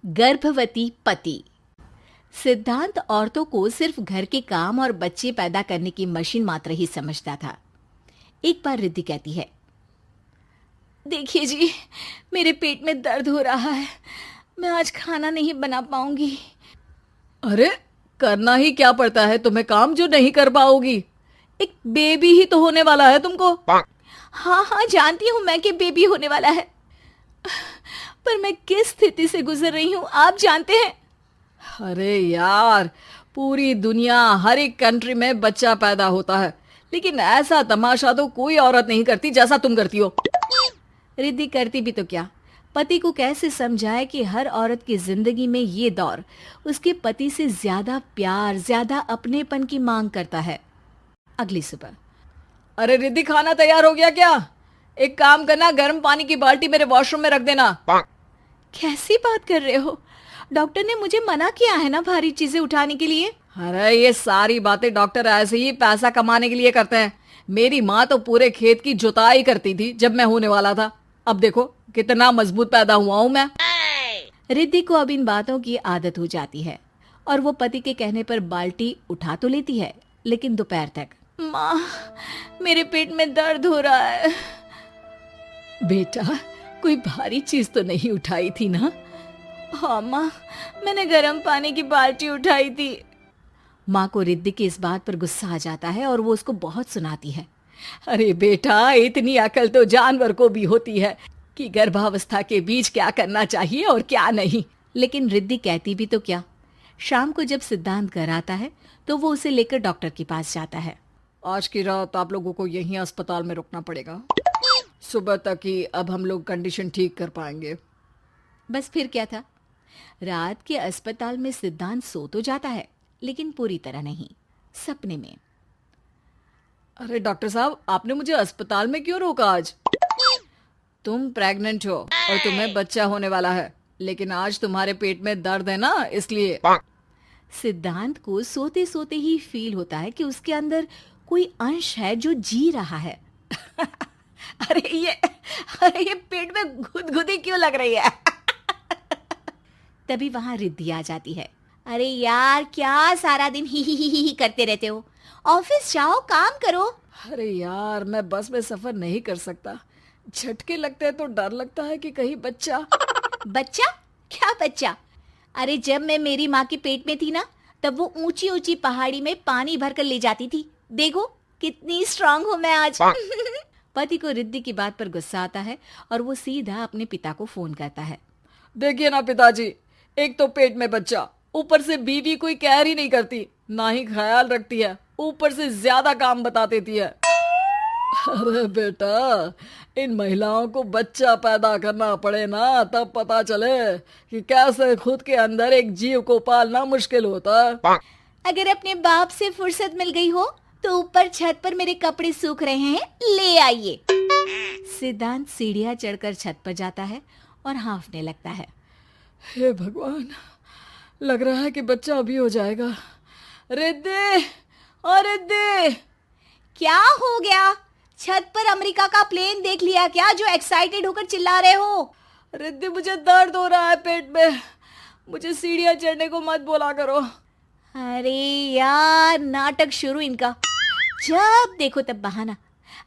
गर्भवती पति। सिद्धांत औरतों को सिर्फ घर के काम और बच्चे पैदा करने की मशीन मात्र ही समझता था। एक बार रिद्धि कहती है, देखिए जी, मेरे पेट में दर्द हो रहा है, मैं आज खाना नहीं बना पाऊंगी। अरे करना ही क्या पड़ता है तुम्हें काम जो नहीं कर पाओगी? एक बेबी ही तो होने वाला है तुमको। हाँ हाँ, जानती हूँ मैं कि बेबी होने वाला है, पर मैं किस स्थिति से गुजर रही हूँ आप जानते हैं। अरे यार, पूरी दुनिया हर एक कंट्री में बच्चा पैदा होता है, लेकिन ऐसा तमाशा तो कोई औरत नहीं करती जैसा तुम करती हो। रिद्धि करती भी तो क्या, पति को कैसे समझाए कि हर औरत की जिंदगी में ये दौर उसके पति से ज्यादा प्यार, ज्यादा अपनेपन की मांग करता है। अगली सुबह, अरे रिद्धि, खाना तैयार हो गया क्या? एक काम करना, गर्म पानी की बाल्टी मेरे वॉशरूम में रख देना। कैसी बात कर रहे हो? डॉक्टर ने मुझे मना किया है ना भारी चीजें उठाने के लिए। अरे ये सारी बातें डॉक्टर ऐसे ही पैसा कमाने के लिए करते हैं। मेरी माँ तो पूरे खेत की जुताई करती थी जब मैं होने वाला था। अब देखो कितना मजबूत पैदा हुआ हूँ मैं। रिद्धि को अब इन बातों की आदत हो जाती है और वो पति के कहने पर बाल्टी उठा तो लेती है, लेकिन दोपहर तक। माँ, मेरे पेट में दर्द हो रहा है। बेटा, कोई भारी चीज तो नहीं उठाई थी ना? हाँ माँ, मैंने गर्म पानी की बाल्टी उठाई थी। माँ को रिद्धि की इस बात पर गुस्सा आ जाता है और वो उसको बहुत सुनाती है। अरे बेटा, इतनी अकल तो जानवर को भी होती है कि गर्भावस्था के बीच क्या करना चाहिए और क्या नहीं। लेकिन रिद्धि कहती भी तो क्या। शाम को जब सिद्धांत घर आता है तो वो उसे लेकर डॉक्टर के पास जाता है। आज की रात आप लोगों को यहीं अस्पताल में रुकना पड़ेगा, सुबह तक ही अब हम लोग कंडीशन ठीक कर पाएंगे। बस फिर क्या था, रात के अस्पताल में सिद्धांत सो तो जाता है, लेकिन पूरी तरह नहीं, सपने में। अरे डॉक्टर साहब, आपने मुझे अस्पताल में क्यों रोका आज? तुम प्रेग्नेंट हो और तुम्हें बच्चा होने वाला है, लेकिन आज तुम्हारे पेट में दर्द है ना, इसलिए। सिद्धांत को सोते सोते ही फील होता है कि उसके अंदर कोई अंश है जो जी रहा है। अरे ये पेट में गुदगुदी क्यों लग रही है? तभी वहां रिद्धि आ जाती है। अरे यार, क्या सारा दिन ही करते रहते हो? ऑफिस जाओ, काम करो। अरे यार, मैं बस में सफर नहीं कर सकता। झटके लगते हैं तो डर लगता है कि कहीं बच्चा। बच्चा? क्या बच्चा? अरे जब मैं मेरी माँ के पेट में थी ना, तब वो ऊंची ऊंची पहाड़ी में पानी भरकर ले जाती थी। देखो कितनी स्ट्रांग हूँ मैं आज। पति को रिद्धि की बात पर गुस्सा आता है और वो सीधा अपने पिता को फोन करता है। देखिए ना पिताजी, एक तो पेट में बच्चा, ऊपर से बीवी कोई केयर ही नहीं करती, ना ही ख्याल रखती है, ऊपर से ज्यादा काम बता देती है। अरे बेटा, इन महिलाओं को बच्चा पैदा करना पड़े ना, तब पता चले कि कैसे खुद के अंदर एक जीव को पालना मुश्किल होता है। अगर अपने बाप से फुर्सत मिल गई हो तो ऊपर छत पर मेरे कपड़े सूख रहे हैं, ले आइए। सिद्धांत सीढ़ियां चढ़कर छत पर जाता है और हांफने लगता है। हे भगवान, लग रहा है कि बच्चा अभी हो जाएगा। रिद्धि, ओ रिद्धि! क्या हो गया? छत पर अमेरिका का प्लेन देख लिया क्या जो एक्साइटेड होकर चिल्ला रहे हो? रिद्धि, मुझे दर्द हो रहा है पेट में, मुझे सीढ़ियां चढ़ने को मत बोला करो। अरे यार, नाटक शुरू इनका। जब देखो तब बहाना।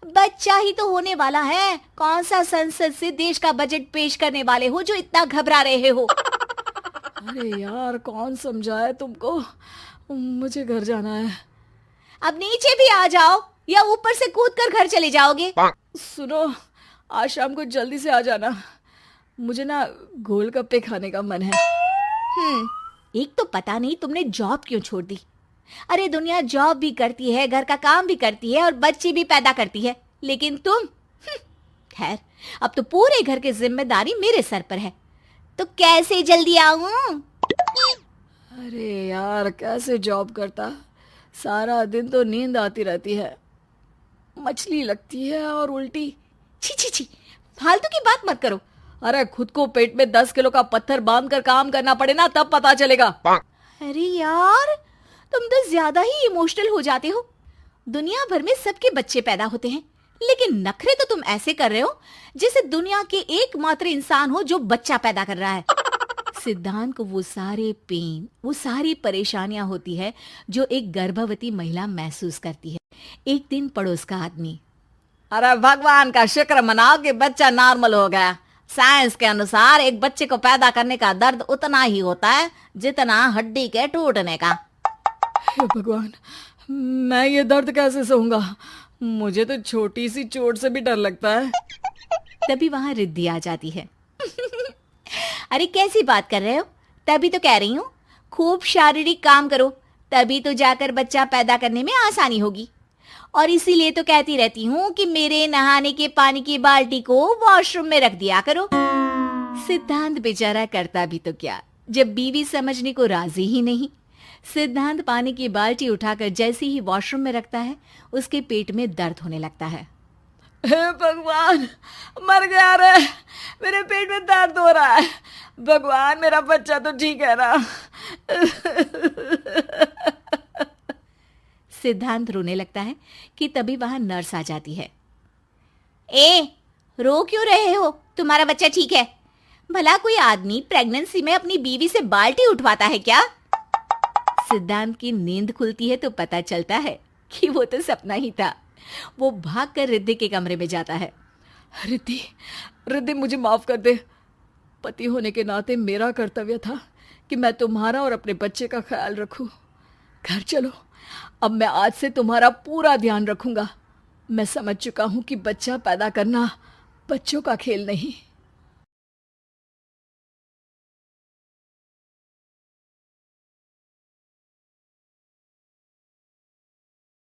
बच्चा ही तो होने वाला है, कौन सा संसद से देश का बजट पेश करने वाले हो जो इतना घबरा रहे हो? अरे यार, कौन समझाए तुमको, मुझे घर जाना है। अब नीचे भी आ जाओ या ऊपर से कूदकर घर चले जाओगे? सुनो, आज शाम को जल्दी से आ जाना, मुझे ना गोलगप्पे खाने का मन है। एक तो पता नहीं तुमने जॉब क्यों छोड़ दी। अरे दुनिया जॉब भी करती है, घर का काम भी करती है और बच्चे भी पैदा करती है, लेकिन तुम खैर, अब तो पूरे घर की जिम्मेदारी मेरे सर पर है, तो कैसे जल्दी आऊं? अरे यार, कैसे जॉब करता, सारा दिन तो नींद आती रहती है, मछली लगती है और उल्टी। छी छी छी, फालतू की बात मत करो। अरे खुद को पेट में 10 किलो का पत्थर बांध कर काम करना पड़े ना, तब पता चलेगा। अरे यार, तुम तो ज्यादा ही इमोशनल हो जाते हो। दुनिया भर में सबके बच्चे पैदा होते हैं, लेकिन नखरे तो तुम ऐसे कर रहे हो जैसे दुनिया के एकमात्र इंसान हो जो बच्चा पैदा कर रहा है। सिद्धांत को वो सारे पेन, वो सारी परेशानियां होती है जो एक गर्भवती महिला महसूस करती है। एक दिन पड़ोस का आदमी, अरे भगवान का शुक्र मनाओ कि बच्चा नॉर्मल हो गया। साइंस के अनुसार एक बच्चे को पैदा करने का दर्द उतना ही होता है जितना हड्डी के टूटने का। हे भगवान, मैं ये दर्द कैसे सहूंगा? मुझे तो छोटी सी चोट से भी डर लगता है। तभी वहां रिद्धि आ जाती है। अरे कैसी बात कर रहे हो? तभी तो कह रही हूँ, खूब शारीरिक काम करो, तभी तो जाकर बच्चा पैदा करने में आसानी होगी। और इसीलिए तो कहती रहती हूँ कि मेरे नहाने के पानी की बाल्टी को वॉशरूम में रख दिया करो। सिद्धांत बेचारा करता भी तो क्या, जब बीवी समझने को राजी ही नहीं। सिद्धांत पानी की बाल्टी उठाकर जैसे ही वॉशरूम में रखता है, उसके पेट में दर्द होने लगता है। हे भगवान, मर गया रे, मेरे पेट में दर्द हो रहा है। भगवान, मेरा बच्चा तो ठीक है ना? सिद्धांत रोने लगता है कि तभी वहां नर्स आ जाती है। ए, रो क्यों रहे हो? तुम्हारा बच्चा ठीक है। भला कोई आदमी प्रेगनेंसी में अपनी बीवी से बाल्टी उठवाता है क्या? सिद्धांत की नींद खुलती है तो पता चलता है कि वो तो सपना ही था। वो भागकर रिद्धि के कमरे में जाता है। रिद्धि, रिद्धि, मुझे माफ कर दे। पति होने के नाते मेरा कर्तव्य था कि मैं तुम्हारा और अपने बच्चे का ख्याल रखूं। घर चलो, अब मैं आज से तुम्हारा पूरा ध्यान रखूंगा। मैं समझ चुका हूं कि बच्चा पैदा करना बच्चों का खेल नहीं।